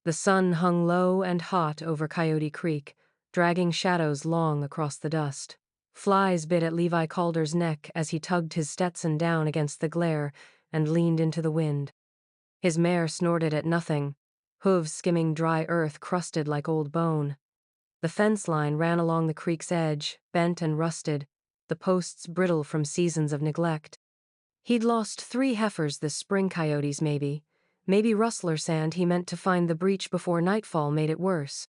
The sun hung low and hot over Coyote Creek, dragging shadows long across the dust. Flies bit at Levi Calder's neck as he tugged his Stetson down against the glare and leaned into the wind. His mare snorted at nothing, hooves skimming dry earth crusted like old bone. The fence line ran along the creek's edge, bent and rusted, the posts brittle from seasons of neglect. He'd lost 3 heifers this spring, coyotes maybe. Maybe rustler sand he meant to find the breach before nightfall made it worse.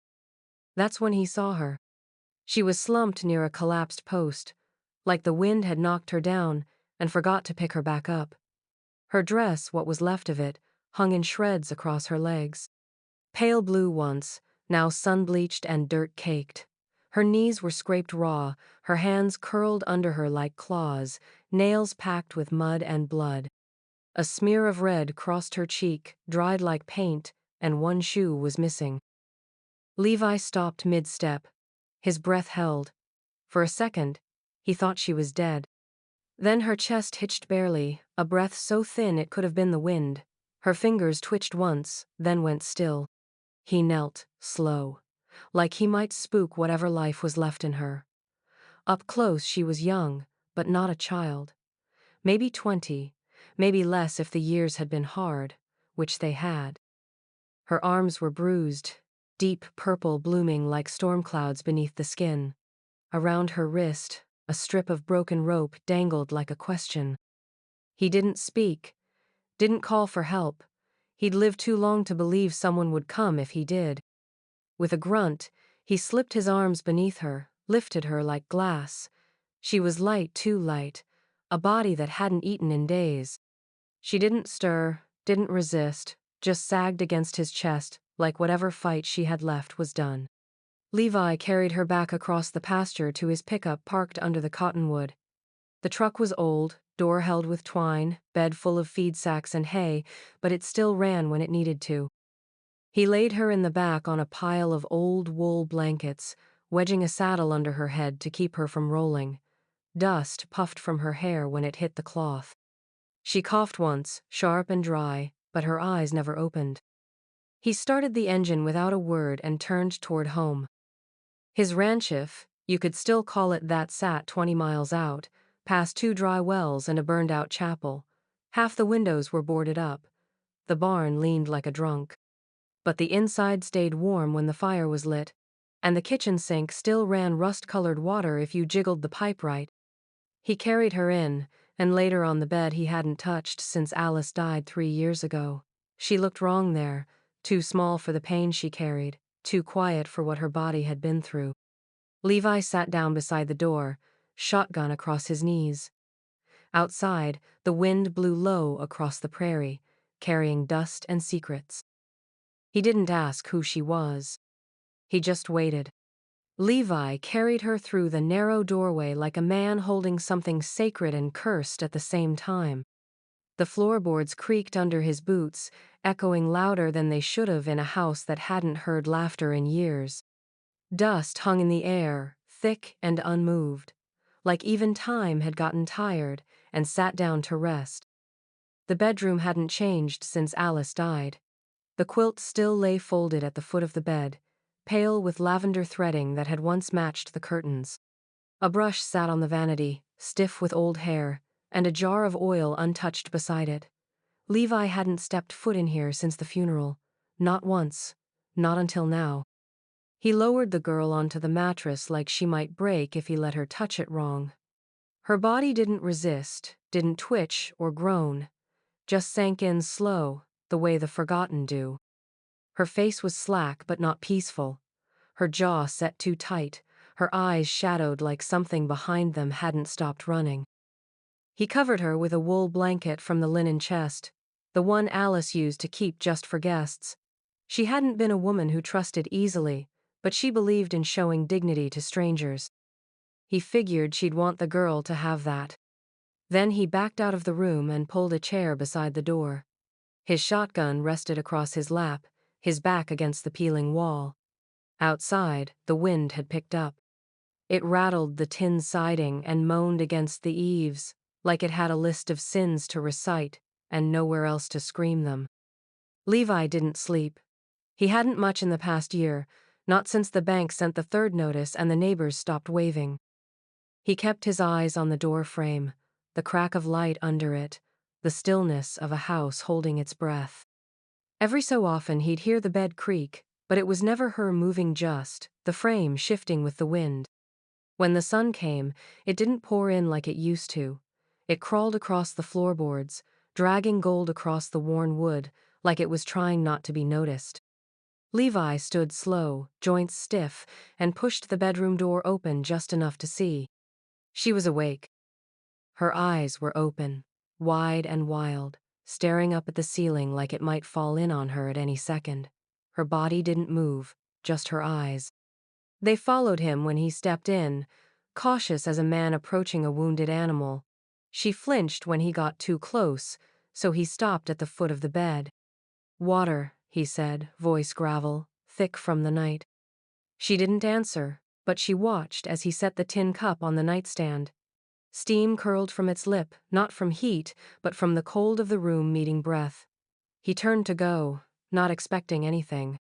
That's when he saw her. She was slumped near a collapsed post, like the wind had knocked her down and forgot to pick her back up. Her dress, what was left of it, hung in shreds across her legs. Pale blue once, now sun-bleached and dirt-caked. Her knees were scraped raw, her hands curled under her like claws, nails packed with mud and blood. A smear of red crossed her cheek, dried like paint, and one shoe was missing. Levi stopped mid-step. His breath held. For a second, he thought she was dead. Then her chest hitched barely, a breath so thin it could have been the wind. Her fingers twitched once, then went still. He knelt, slow, like he might spook whatever life was left in her. Up close she was young, but not a child. Maybe 20, maybe less if the years had been hard, which they had. Her arms were bruised, deep purple blooming like storm clouds beneath the skin. Around her wrist, a strip of broken rope dangled like a question. He didn't speak, didn't call for help. He'd lived too long to believe someone would come if he did. With a grunt, he slipped his arms beneath her, lifted her like glass. She was light, too light, a body that hadn't eaten in days. She didn't stir, didn't resist, just sagged against his chest like whatever fight she had left was done. Levi carried her back across the pasture to his pickup parked under the cottonwood. The truck was old, door held with twine, bed full of feed sacks and hay, but it still ran when it needed to. He laid her in the back on a pile of old wool blankets, wedging a saddle under her head to keep her from rolling. Dust puffed from her hair when it hit the cloth. She coughed once, sharp and dry, but her eyes never opened. He started the engine without a word and turned toward home. His ranch, if you could still call it that, sat 20 miles out, past 2 dry wells and a burned-out chapel. Half the windows were boarded up. The barn leaned like a drunk. But the inside stayed warm when the fire was lit, and the kitchen sink still ran rust-colored water if you jiggled the pipe right. He carried her in, and laid her on the bed he hadn't touched since Alice died 3 years ago. She looked wrong there, too small for the pain she carried, too quiet for what her body had been through. Levi sat down beside the door, shotgun across his knees. Outside, the wind blew low across the prairie, carrying dust and secrets. He didn't ask who she was. He just waited. Levi carried her through the narrow doorway like a man holding something sacred and cursed at the same time. The floorboards creaked under his boots, echoing louder than they should have in a house that hadn't heard laughter in years. Dust hung in the air, thick and unmoved, like even time had gotten tired and sat down to rest. The bedroom hadn't changed since Alice died. The quilt still lay folded at the foot of the bed, pale with lavender threading that had once matched the curtains. A brush sat on the vanity, stiff with old hair, and a jar of oil untouched beside it. Levi hadn't stepped foot in here since the funeral. Not once. Not until now. He lowered the girl onto the mattress like she might break if he let her touch it wrong. Her body didn't resist, didn't twitch or groan, just sank in slow, the way the forgotten do. Her face was slack but not peaceful. Her jaw set too tight, her eyes shadowed like something behind them hadn't stopped running. He covered her with a wool blanket from the linen chest, the one Alice used to keep just for guests. She hadn't been a woman who trusted easily, but she believed in showing dignity to strangers. He figured she'd want the girl to have that. Then he backed out of the room and pulled a chair beside the door. His shotgun rested across his lap, his back against the peeling wall. Outside, the wind had picked up. It rattled the tin siding and moaned against the eaves, like it had a list of sins to recite and nowhere else to scream them. Levi didn't sleep. He hadn't much in the past year, not since the bank sent the third notice and the neighbors stopped waving. He kept his eyes on the door frame, the crack of light under it, the stillness of a house holding its breath. Every so often he'd hear the bed creak, but it was never her moving, just the frame shifting with the wind. When the sun came, it didn't pour in like it used to. It crawled across the floorboards, dragging gold across the worn wood, like it was trying not to be noticed. Levi stood slow, joints stiff, and pushed the bedroom door open just enough to see. She was awake. Her eyes were open, wide and wild, staring up at the ceiling like it might fall in on her at any second. Her body didn't move, just her eyes. They followed him when he stepped in, cautious as a man approaching a wounded animal. She flinched when he got too close, so he stopped at the foot of the bed. "Water," he said, voice gravel, thick from the night. She didn't answer, but she watched as he set the tin cup on the nightstand. Steam curled from its lip, not from heat, but from the cold of the room meeting breath. He turned to go, not expecting anything.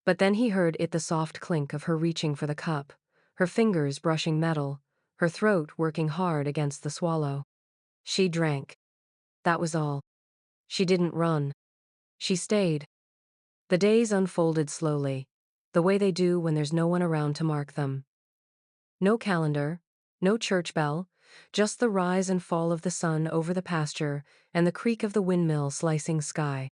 But then he heard the soft clink of her reaching for the cup, her fingers brushing metal, her throat working hard against the swallow. She drank. That was all. She didn't run. She stayed. The days unfolded slowly, the way they do when there's no one around to mark them. No calendar, no church bell, just the rise and fall of the sun over the pasture and the creak of the windmill slicing sky.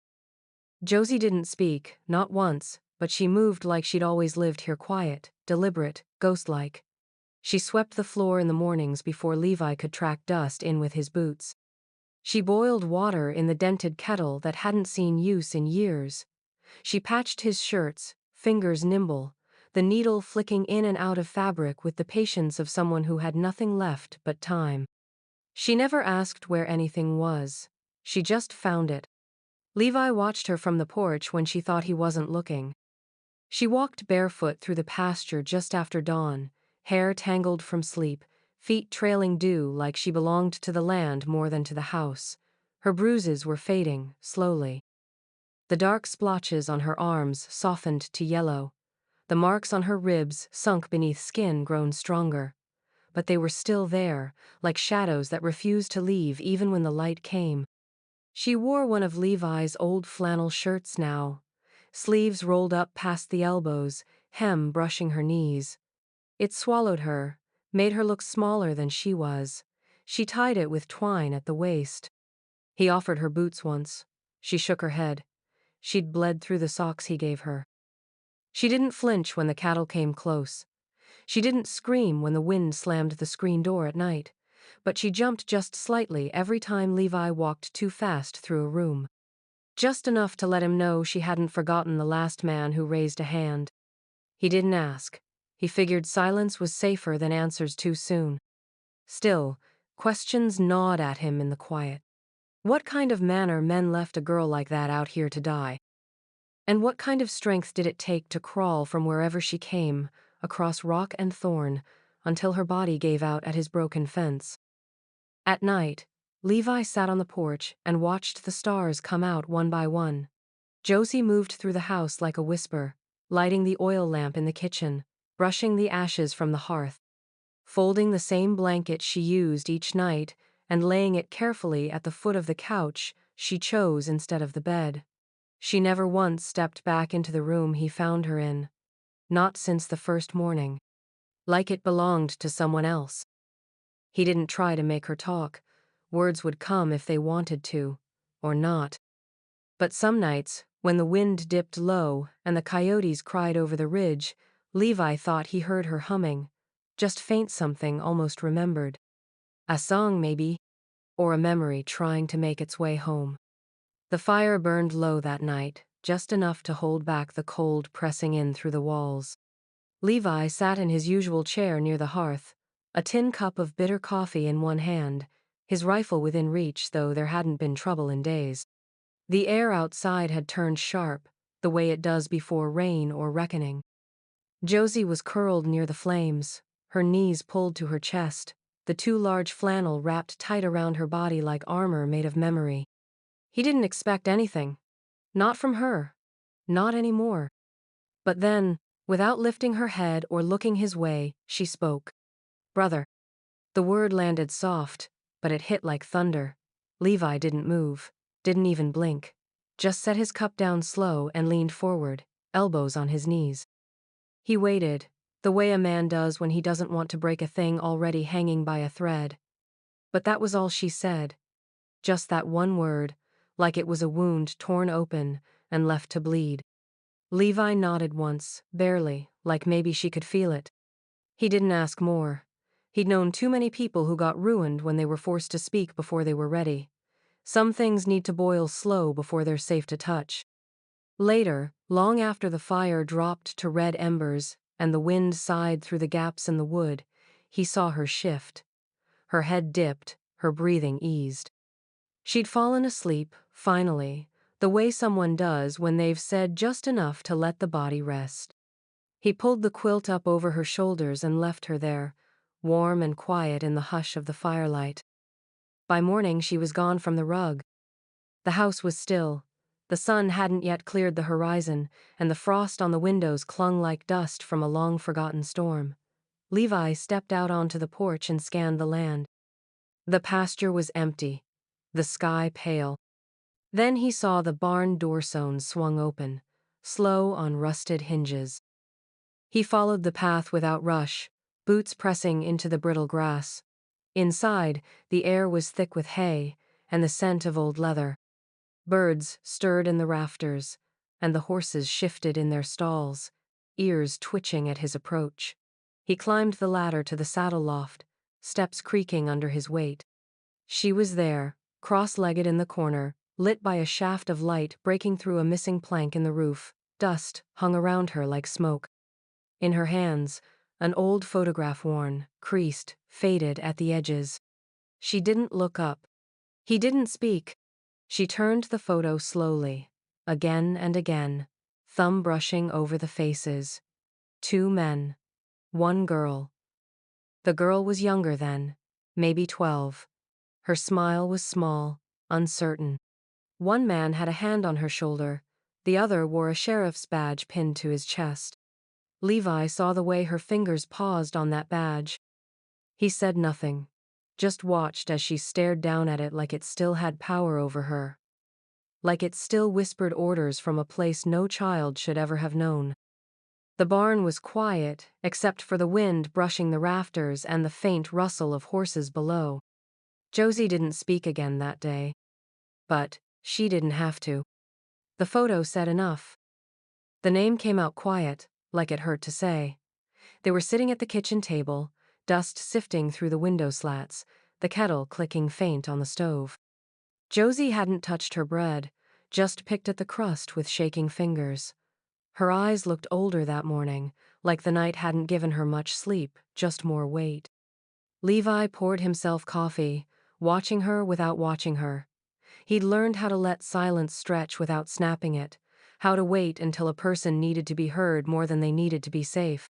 Josie didn't speak, not once, but she moved like she'd always lived here, quiet, deliberate, ghost-like. She swept the floor in the mornings before Levi could track dust in with his boots. She boiled water in the dented kettle that hadn't seen use in years. She patched his shirts, fingers nimble, the needle flicking in and out of fabric with the patience of someone who had nothing left but time. She never asked where anything was. She just found it. Levi watched her from the porch when she thought he wasn't looking. She walked barefoot through the pasture just after dawn, hair tangled from sleep, feet trailing dew like she belonged to the land more than to the house. Her bruises were fading, slowly. The dark splotches on her arms softened to yellow. The marks on her ribs sunk beneath skin grown stronger. But they were still there, like shadows that refused to leave even when the light came. She wore one of Levi's old flannel shirts now, sleeves rolled up past the elbows, hem brushing her knees. It swallowed her, made her look smaller than she was. She tied it with twine at the waist. He offered her boots once. She shook her head. She'd bled through the socks he gave her. She didn't flinch when the cattle came close. She didn't scream when the wind slammed the screen door at night, but she jumped just slightly every time Levi walked too fast through a room. Just enough to let him know she hadn't forgotten the last man who raised a hand. He didn't ask. He figured silence was safer than answers too soon. Still, questions gnawed at him in the quiet. What kind of manner men left a girl like that out here to die? And what kind of strength did it take to crawl from wherever she came, across rock and thorn, until her body gave out at his broken fence? At night, Levi sat on the porch and watched the stars come out one by one. Josie moved through the house like a whisper, lighting the oil lamp in the kitchen, brushing the ashes from the hearth, folding the same blanket she used each night and laying it carefully at the foot of the couch she chose instead of the bed. She never once stepped back into the room he found her in. Not since the first morning. Like it belonged to someone else. He didn't try to make her talk. Words would come if they wanted to, or not. But some nights, when the wind dipped low and the coyotes cried over the ridge, Levi thought he heard her humming. Just faint something almost remembered. A song, maybe, or a memory trying to make its way home. The fire burned low that night, just enough to hold back the cold pressing in through the walls. Levi sat in his usual chair near the hearth, a tin cup of bitter coffee in one hand, his rifle within reach, though there hadn't been trouble in days. The air outside had turned sharp, the way it does before rain or reckoning. Josie was curled near the flames, her knees pulled to her chest, the too large flannel wrapped tight around her body like armor made of memory. He didn't expect anything. Not from her. Not anymore. But then, without lifting her head or looking his way, she spoke. Brother. The word landed soft, but it hit like thunder. Levi didn't move, didn't even blink. Just set his cup down slow and leaned forward, elbows on his knees. He waited, the way a man does when he doesn't want to break a thing already hanging by a thread. But that was all she said. Just that one word, like it was a wound torn open and left to bleed. Levi nodded once, barely, like maybe she could feel it. He didn't ask more. He'd known too many people who got ruined when they were forced to speak before they were ready. Some things need to boil slow before they're safe to touch. Later, long after the fire dropped to red embers and the wind sighed through the gaps in the wood, he saw her shift. Her head dipped, her breathing eased. She'd fallen asleep, finally, the way someone does when they've said just enough to let the body rest. He pulled the quilt up over her shoulders and left her there, warm and quiet in the hush of the firelight. By morning she was gone from the rug. The house was still. The sun hadn't yet cleared the horizon, and the frost on the windows clung like dust from a long-forgotten storm. Levi stepped out onto the porch and scanned the land. The pasture was empty, the sky pale. Then he saw the barn door stones swung open, slow on rusted hinges. He followed the path without rush, boots pressing into the brittle grass. Inside, the air was thick with hay and the scent of old leather. Birds stirred in the rafters, and the horses shifted in their stalls, ears twitching at his approach. He climbed the ladder to the saddle loft, steps creaking under his weight. She was there, cross-legged in the corner, lit by a shaft of light breaking through a missing plank in the roof. Dust hung around her like smoke. In her hands, an old photograph worn, creased, faded at the edges. She didn't look up. He didn't speak. She turned the photo slowly, again and again, thumb brushing over the faces. 2 men. 1 girl. The girl was younger then, maybe 12. Her smile was small, uncertain. 1 man had a hand on her shoulder, the other wore a sheriff's badge pinned to his chest. Levi saw the way her fingers paused on that badge. He said nothing, just watched as she stared down at it like it still had power over her. Like it still whispered orders from a place no child should ever have known. The barn was quiet, except for the wind brushing the rafters and the faint rustle of horses below. Josie didn't speak again that day. But she didn't have to. The photo said enough. The name came out quiet, like it hurt to say. They were sitting at the kitchen table, dust sifting through the window slats, the kettle clicking faint on the stove. Josie hadn't touched her bread, just picked at the crust with shaking fingers. Her eyes looked older that morning, like the night hadn't given her much sleep, just more weight. Levi poured himself coffee, watching her without watching her. He'd learned how to let silence stretch without snapping it, how to wait until a person needed to be heard more than they needed to be safe.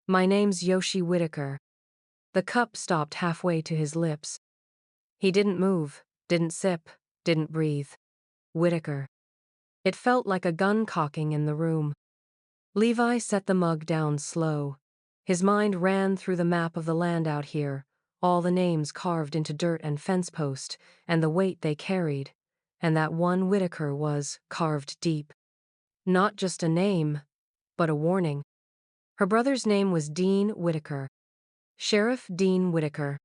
My name's Yoshi Whitaker. The cup stopped halfway to his lips. He didn't move, didn't sip, didn't breathe. Whitaker. It felt like a gun cocking in the room. Levi set the mug down slow. His mind ran through the map of the land out here, all the names carved into dirt and fence post, and the weight they carried. And that one Whitaker was carved deep. Not just a name, but a warning. Her brother's name was Dean Whitaker. Sheriff Dean Whitaker.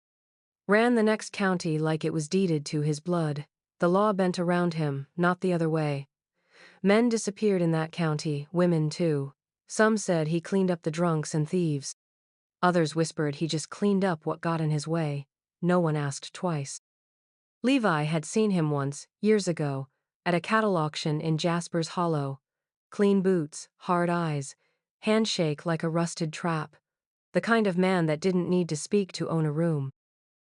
Ran the next county like it was deeded to his blood. The law bent around him, not the other way. Men disappeared in that county, women too. Some said he cleaned up the drunks and thieves. Others whispered he just cleaned up what got in his way. No one asked twice. Levi had seen him once, years ago, at a cattle auction in Jasper's Hollow. Clean boots, hard eyes, handshake like a rusted trap. The kind of man that didn't need to speak to own a room.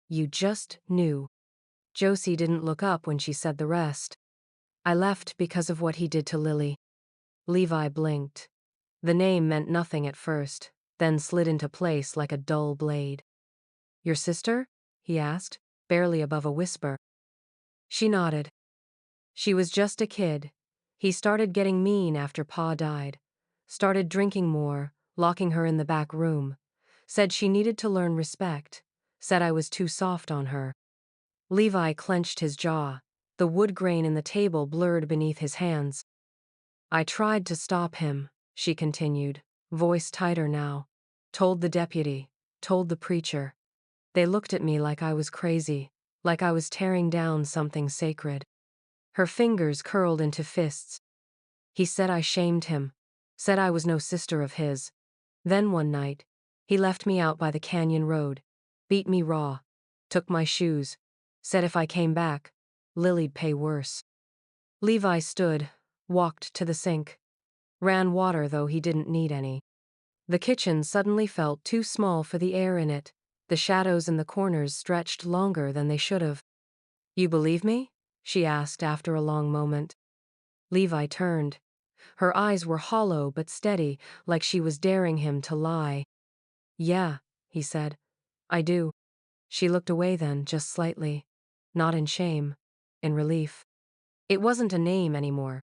You just knew. Josie didn't look up when she said the rest. I left because of what he did to Lily. Levi blinked. The name meant nothing at first, then slid into place like a dull blade. Your sister? He asked, barely above a whisper. She nodded. She was just a kid. He started getting mean after Pa died. Started drinking more, locking her in the back room. Said she needed to learn respect. Said I was too soft on her. Levi clenched his jaw. The wood grain in the table blurred beneath his hands. I tried to stop him, she continued, voice tighter now. Told the deputy. Told the preacher. They looked at me like I was crazy, like I was tearing down something sacred. Her fingers curled into fists. He said I shamed him. Said I was no sister of his. Then one night, he left me out by the canyon road. Beat me raw. Took my shoes. Said if I came back, Lily'd pay worse. Levi stood, walked to the sink. Ran water though he didn't need any. The kitchen suddenly felt too small for the air in it. The shadows in the corners stretched longer than they should have. You believe me? She asked after a long moment. Levi turned. Her eyes were hollow but steady, like she was daring him to lie. Yeah, he said. I do. She looked away then, just slightly. Not in shame. In relief. It wasn't a name anymore.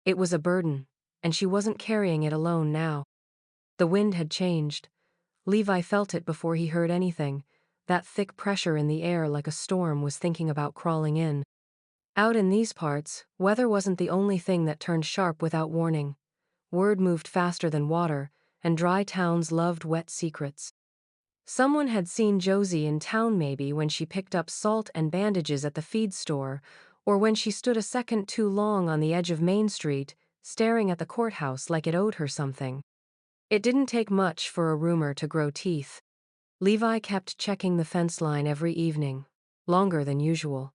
It was a burden, and she wasn't carrying it alone now. The wind had changed. Levi felt it before he heard anything. That thick pressure in the air like a storm was thinking about crawling in. Out in these parts, weather wasn't the only thing that turned sharp without warning. Word moved faster than water, and dry towns loved wet secrets. Someone had seen Josie in town maybe when she picked up salt and bandages at the feed store, or when she stood a second too long on the edge of Main Street, staring at the courthouse like it owed her something. It didn't take much for a rumor to grow teeth. Levi kept checking the fence line every evening, longer than usual.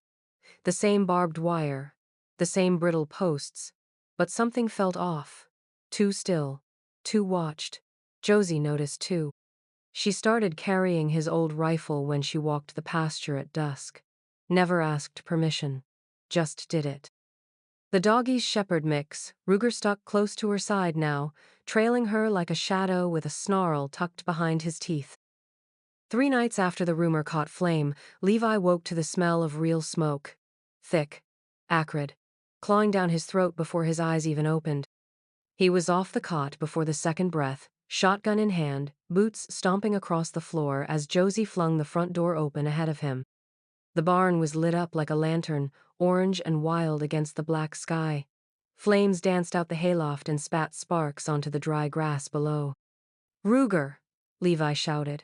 The same barbed wire, the same brittle posts, but something felt off. Too still, too watched. Josie noticed too. She started carrying his old rifle when she walked the pasture at dusk. Never asked permission. Just did it. The doggie's shepherd mix, Ruger stuck close to her side now, trailing her like a shadow with a snarl tucked behind his teeth. 3 nights after the rumor caught flame, Levi woke to the smell of real smoke. Thick, acrid, clawing down his throat before his eyes even opened. He was off the cot before the second breath, shotgun in hand, boots stomping across the floor as Josie flung the front door open ahead of him. The barn was lit up like a lantern, orange and wild against the black sky. Flames danced out the hayloft and spat sparks onto the dry grass below. Ruger! Levi shouted.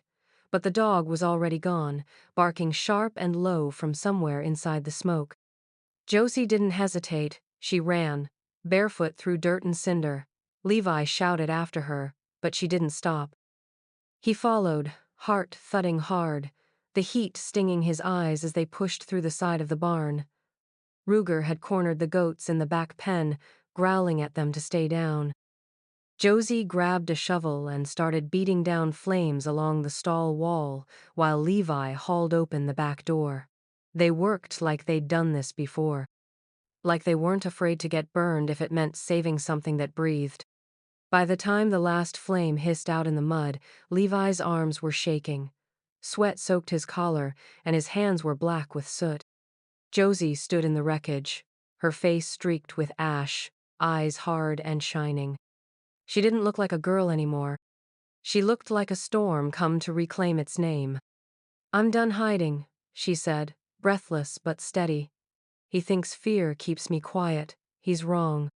But the dog was already gone, barking sharp and low from somewhere inside the smoke. Josie didn't hesitate. She ran, barefoot through dirt and cinder. Levi shouted after her, but she didn't stop. He followed, heart thudding hard, the heat stinging his eyes as they pushed through the side of the barn. Ruger had cornered the goats in the back pen, growling at them to stay down. Josie grabbed a shovel and started beating down flames along the stall wall while Levi hauled open the back door. They worked like they'd done this before. Like they weren't afraid to get burned if it meant saving something that breathed. By the time the last flame hissed out in the mud, Levi's arms were shaking. Sweat soaked his collar, and his hands were black with soot. Josie stood in the wreckage, her face streaked with ash, eyes hard and shining. She didn't look like a girl anymore. She looked like a storm come to reclaim its name. I'm done hiding, she said, breathless but steady. He thinks fear keeps me quiet. He's wrong.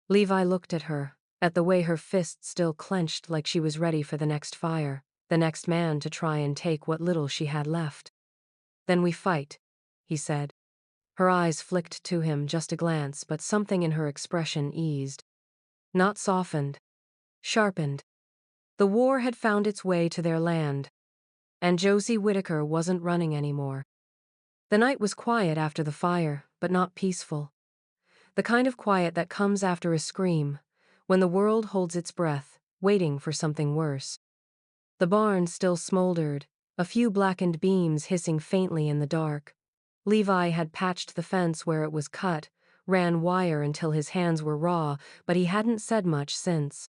Levi looked at her, at the way her fist still clenched like she was ready for the next fire, the next man to try and take what little she had left. Then we fight, he said. Her eyes flicked to him just a glance, but something in her expression eased. Not softened. Sharpened. The war had found its way to their land. And Josie Whitaker wasn't running anymore. The night was quiet after the fire, but not peaceful. The kind of quiet that comes after a scream, when the world holds its breath, waiting for something worse. The barn still smoldered, a few blackened beams hissing faintly in the dark. Levi had patched the fence where it was cut, ran wire until his hands were raw, but he hadn't said much since.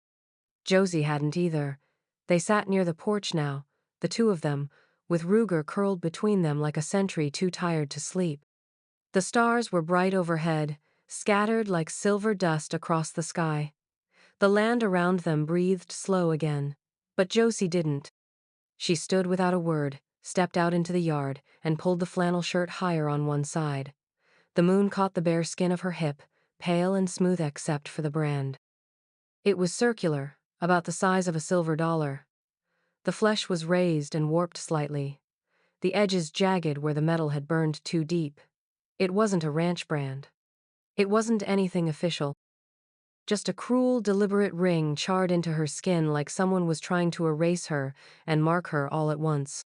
Josie hadn't either. They sat near the porch now, the two of them, with Ruger curled between them like a sentry too tired to sleep. The stars were bright overhead, scattered like silver dust across the sky. The land around them breathed slow again. But Josie didn't. She stood without a word, stepped out into the yard, and pulled the flannel shirt higher on one side. The moon caught the bare skin of her hip, pale and smooth except for the brand. It was circular, about the size of a silver dollar. The flesh was raised and warped slightly, the edges jagged where the metal had burned too deep. It wasn't a ranch brand. It wasn't anything official. Just a cruel, deliberate ring charred into her skin like someone was trying to erase her and mark her all at once.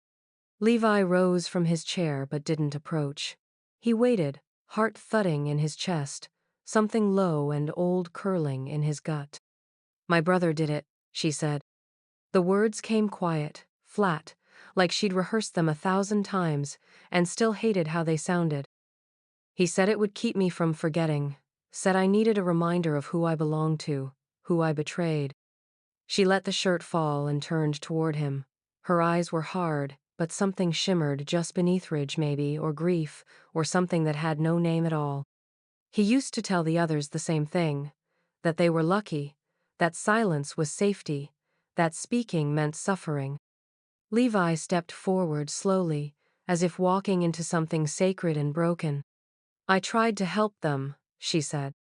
Levi rose from his chair but didn't approach. He waited, heart thudding in his chest, something low and old curling in his gut. "My brother did it," she said. The words came quiet, flat, like she'd rehearsed them 1,000 times, and still hated how they sounded. "He said it would keep me from forgetting, said I needed a reminder of who I belonged to, who I betrayed." She let the shirt fall and turned toward him. Her eyes were hard, but something shimmered just beneath rage maybe, or grief, or something that had no name at all. He used to tell the others the same thing, that they were lucky, that silence was safety, that speaking meant suffering. Levi stepped forward slowly, as if walking into something sacred and broken. "I tried to help them," she said.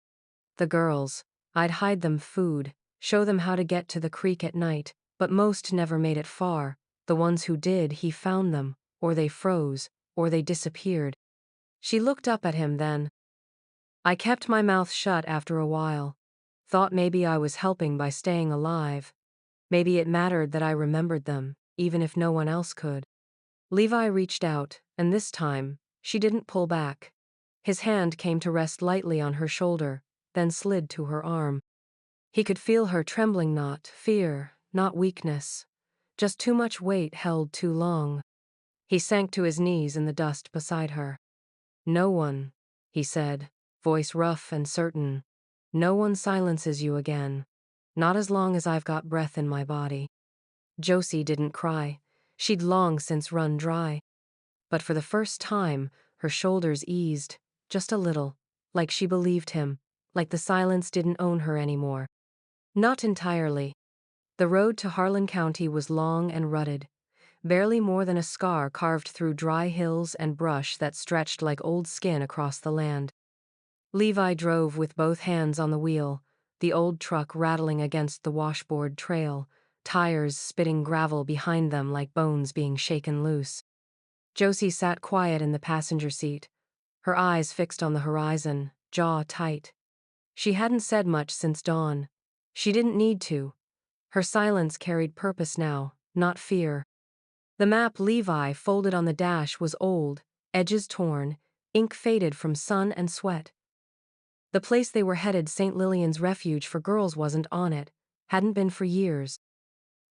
"The girls. I'd hide them food, show them how to get to the creek at night, but most never made it far. The ones who did, he found them, or they froze, or they disappeared." She looked up at him then. "I kept my mouth shut after a while. Thought maybe I was helping by staying alive. Maybe it mattered that I remembered them, even if no one else could." Levi reached out, and this time, she didn't pull back. His hand came to rest lightly on her shoulder, then slid to her arm. He could feel her trembling, not fear, not weakness. Just too much weight held too long. He sank to his knees in the dust beside her. "No one," he said, voice rough and certain. "No one silences you again. Not as long as I've got breath in my body." Josie didn't cry. She'd long since run dry. But for the first time, her shoulders eased, just a little, like she believed him, like the silence didn't own her anymore. Not entirely. The road to Harlan County was long and rutted, barely more than a scar carved through dry hills and brush that stretched like old skin across the land. Levi drove with both hands on the wheel, the old truck rattling against the washboard trail, tires spitting gravel behind them like bones being shaken loose. Josie sat quiet in the passenger seat, her eyes fixed on the horizon, jaw tight. She hadn't said much since dawn. She didn't need to. Her silence carried purpose now, not fear. The map Levi folded on the dash was old, edges torn, ink faded from sun and sweat. The place they were headed, St. Lillian's Refuge for Girls, wasn't on it, hadn't been for years.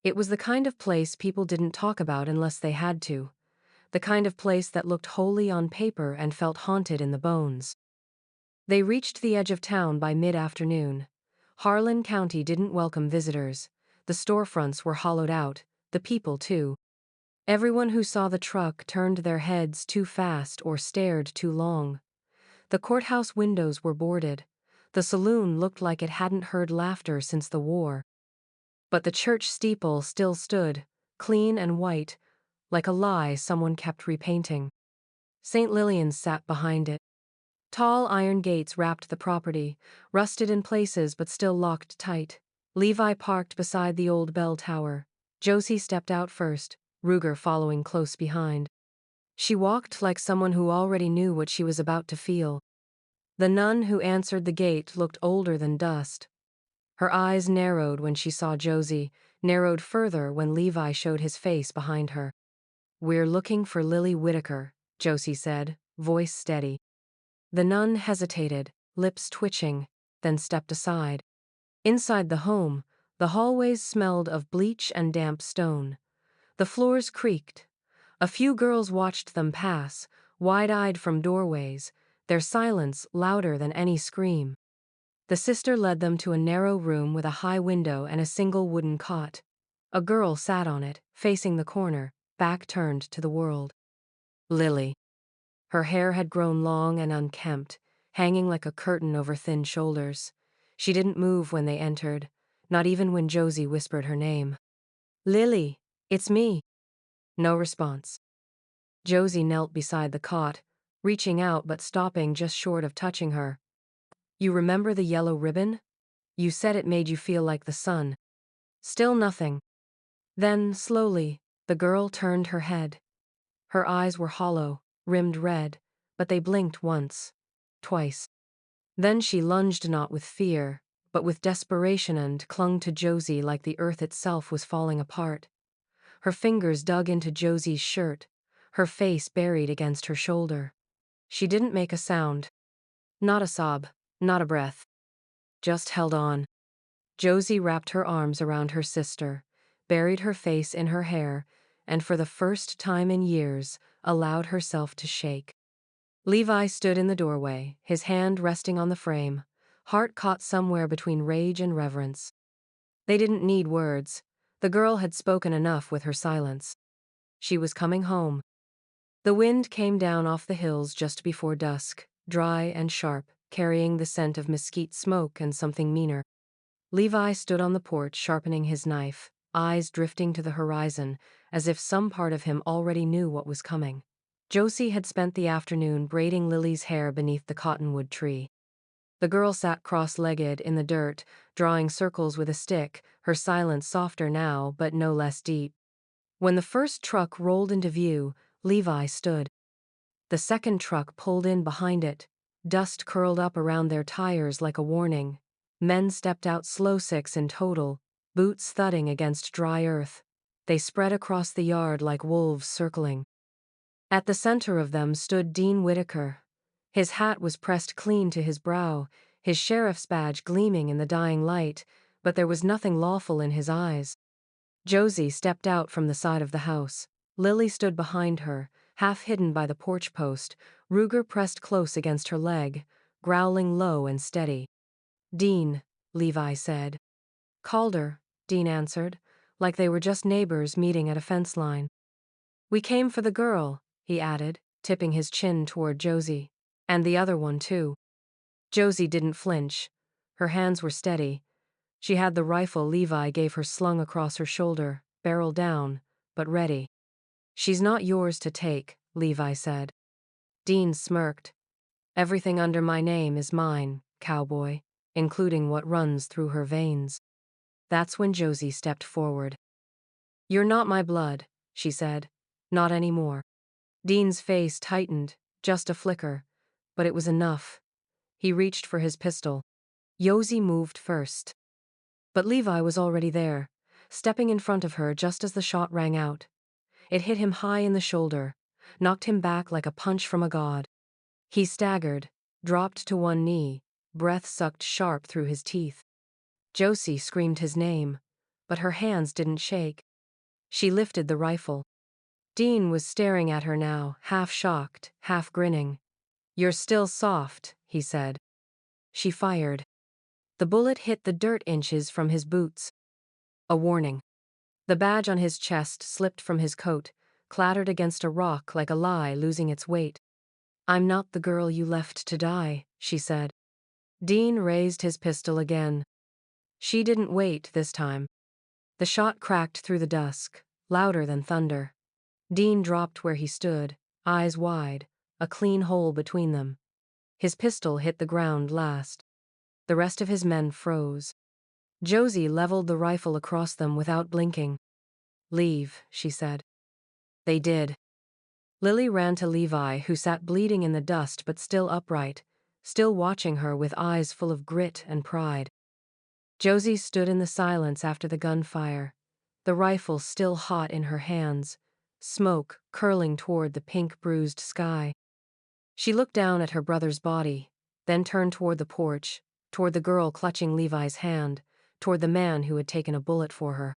It was the kind of place people didn't talk about unless they had to. The kind of place that looked holy on paper and felt haunted in the bones. They reached the edge of town by mid-afternoon. Harlan County didn't welcome visitors. The storefronts were hollowed out, the people too. Everyone who saw the truck turned their heads too fast or stared too long. The courthouse windows were boarded. The saloon looked like it hadn't heard laughter since the war. But the church steeple still stood, clean and white, like a lie someone kept repainting. St. Lillian's sat behind it. Tall iron gates wrapped the property, rusted in places but still locked tight. Levi parked beside the old bell tower. Josie stepped out first, Ruger following close behind. She walked like someone who already knew what she was about to feel. The nun who answered the gate looked older than dust. Her eyes narrowed when she saw Josie, narrowed further when Levi showed his face behind her. "We're looking for Lily Whitaker," Josie said, voice steady. The nun hesitated, lips twitching, then stepped aside. Inside the home, the hallways smelled of bleach and damp stone. The floors creaked. A few girls watched them pass, wide-eyed from doorways, their silence louder than any scream. The sister led them to a narrow room with a high window and a single wooden cot. A girl sat on it, facing the corner, back turned to the world. Lily. Her hair had grown long and unkempt, hanging like a curtain over thin shoulders. She didn't move when they entered, not even when Josie whispered her name. "Lily, it's me." No response. Josie knelt beside the cot, reaching out but stopping just short of touching her. "You remember the yellow ribbon? You said it made you feel like the sun." Still nothing. Then, slowly, the girl turned her head. Her eyes were hollow, rimmed red, but they blinked once, twice. Then she lunged not with fear, but with desperation and clung to Josie like the earth itself was falling apart. Her fingers dug into Josie's shirt, her face buried against her shoulder. She didn't make a sound. Not a sob, not a breath. Just held on. Josie wrapped her arms around her sister, buried her face in her hair, and for the first time in years, allowed herself to shake. Levi stood in the doorway, his hand resting on the frame, heart caught somewhere between rage and reverence. They didn't need words. The girl had spoken enough with her silence. She was coming home. The wind came down off the hills just before dusk, dry and sharp, carrying the scent of mesquite smoke and something meaner. Levi stood on the porch sharpening his knife, eyes drifting to the horizon, as if some part of him already knew what was coming. Josie had spent the afternoon braiding Lily's hair beneath the cottonwood tree. The girl sat cross-legged in the dirt, drawing circles with a stick, her silence softer now but no less deep. When the first truck rolled into view, Levi stood. The second truck pulled in behind it. Dust curled up around their tires like a warning. Men stepped out, slow, 6 in total, boots thudding against dry earth. They spread across the yard like wolves circling. At the center of them stood Dean Whitaker. His hat was pressed clean to his brow, his sheriff's badge gleaming in the dying light, but there was nothing lawful in his eyes. Josie stepped out from the side of the house. Lily stood behind her, half hidden by the porch post, Ruger pressed close against her leg, growling low and steady. "Dean," Levi said. "Calder," Dean answered, like they were just neighbors meeting at a fence line. "We came for the girl," he added, tipping his chin toward Josie. "And the other one, too." Josie didn't flinch. Her hands were steady. She had the rifle Levi gave her slung across her shoulder, barrel down, but ready. "She's not yours to take," Levi said. Dean smirked. "Everything under my name is mine, Cowboy, including what runs through her veins." That's when Josie stepped forward. "You're not my blood," she said. "Not anymore." Dean's face tightened, just a flicker, but it was enough. He reached for his pistol. Josie moved first. But Levi was already there, stepping in front of her just as the shot rang out. It hit him high in the shoulder, knocked him back like a punch from a god. He staggered, dropped to one knee, breath sucked sharp through his teeth. Josie screamed his name, but her hands didn't shake. She lifted the rifle. Dean was staring at her now, half shocked, half grinning. "You're still soft," he said. She fired. The bullet hit the dirt inches from his boots. A warning. The badge on his chest slipped from his coat, clattered against a rock like a lie losing its weight. "I'm not the girl you left to die," she said. Dean raised his pistol again. She didn't wait this time. The shot cracked through the dusk, louder than thunder. Dean dropped where he stood, eyes wide, a clean hole between them. His pistol hit the ground last. The rest of his men froze. Josie leveled the rifle across them without blinking. "Leave," she said. They did. Lily ran to Levi, who sat bleeding in the dust but still upright, still watching her with eyes full of grit and pride. Josie stood in the silence after the gunfire, the rifle still hot in her hands, smoke curling toward the pink bruised sky. She looked down at her brother's body, then turned toward the porch, toward the girl clutching Levi's hand, toward the man who had taken a bullet for her.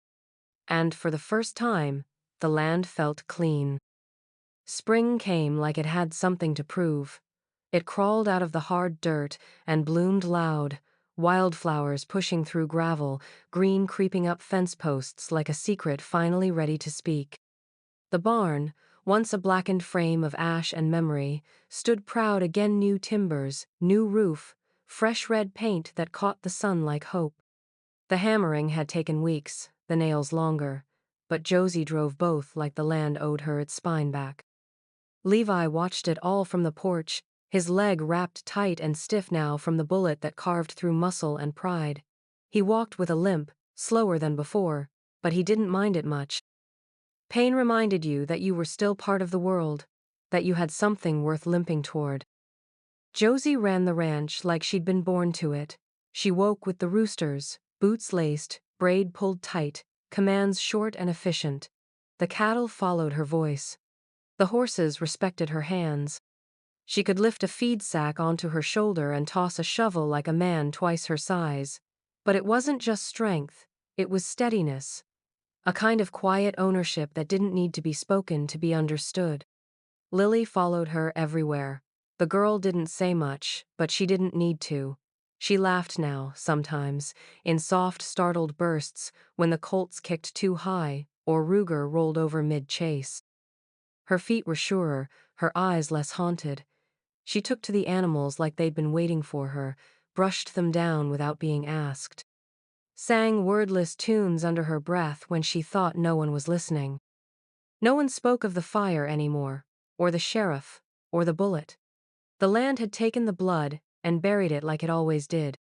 And for the first time, the land felt clean. Spring came like it had something to prove. It crawled out of the hard dirt and bloomed loud, wildflowers pushing through gravel, green creeping up fence posts like a secret finally ready to speak. The barn, once a blackened frame of ash and memory, stood proud again, new timbers, new roof, fresh red paint that caught the sun like hope. The hammering had taken weeks, the nails longer, but Josie drove both like the land owed her its spine back. Levi watched it all from the porch, his leg wrapped tight and stiff now from the bullet that carved through muscle and pride. He walked with a limp, slower than before, but he didn't mind it much. Pain reminded you that you were still part of the world, that you had something worth limping toward. Josie ran the ranch like she'd been born to it. She woke with the roosters, boots laced, braid pulled tight, commands short and efficient. The cattle followed her voice. The horses respected her hands. She could lift a feed sack onto her shoulder and toss a shovel like a man twice her size. But it wasn't just strength, it was steadiness. A kind of quiet ownership that didn't need to be spoken to be understood. Lily followed her everywhere. The girl didn't say much, but she didn't need to. She laughed now, sometimes, in soft, startled bursts, when the colts kicked too high, or Ruger rolled over mid-chase. Her feet were surer, her eyes less haunted. She took to the animals like they'd been waiting for her, brushed them down without being asked. Sang wordless tunes under her breath when she thought no one was listening. No one spoke of the fire anymore, or the sheriff, or the bullet. The land had taken the blood and buried it like it always did.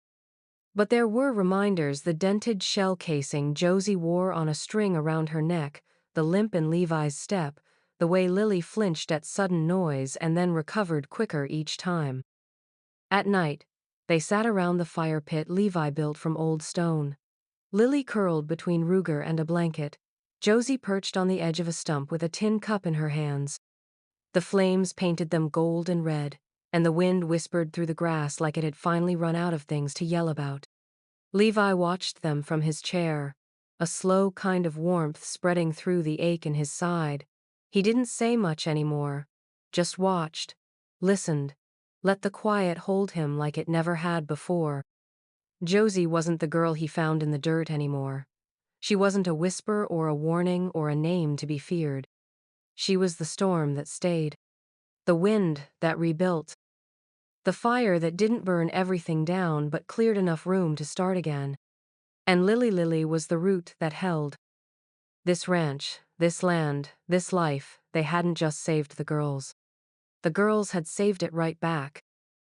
But there were reminders: the dented shell casing Josie wore on a string around her neck, the limp in Levi's step, the way Lily flinched at sudden noise and then recovered quicker each time. At night, they sat around the fire pit Levi built from old stone. Lily curled between Ruger and a blanket. Josie perched on the edge of a stump with a tin cup in her hands. The flames painted them gold and red, and the wind whispered through the grass like it had finally run out of things to yell about. Levi watched them from his chair, a slow kind of warmth spreading through the ache in his side. He didn't say much anymore, just watched, listened, let the quiet hold him like it never had before. Josie wasn't the girl he found in the dirt anymore. She wasn't a whisper or a warning or a name to be feared. She was the storm that stayed, the wind that rebuilt, the fire that didn't burn everything down but cleared enough room to start again. And Lily was the root that held. This ranch, this land, this life, they hadn't just saved the girls. The girls had saved it right back.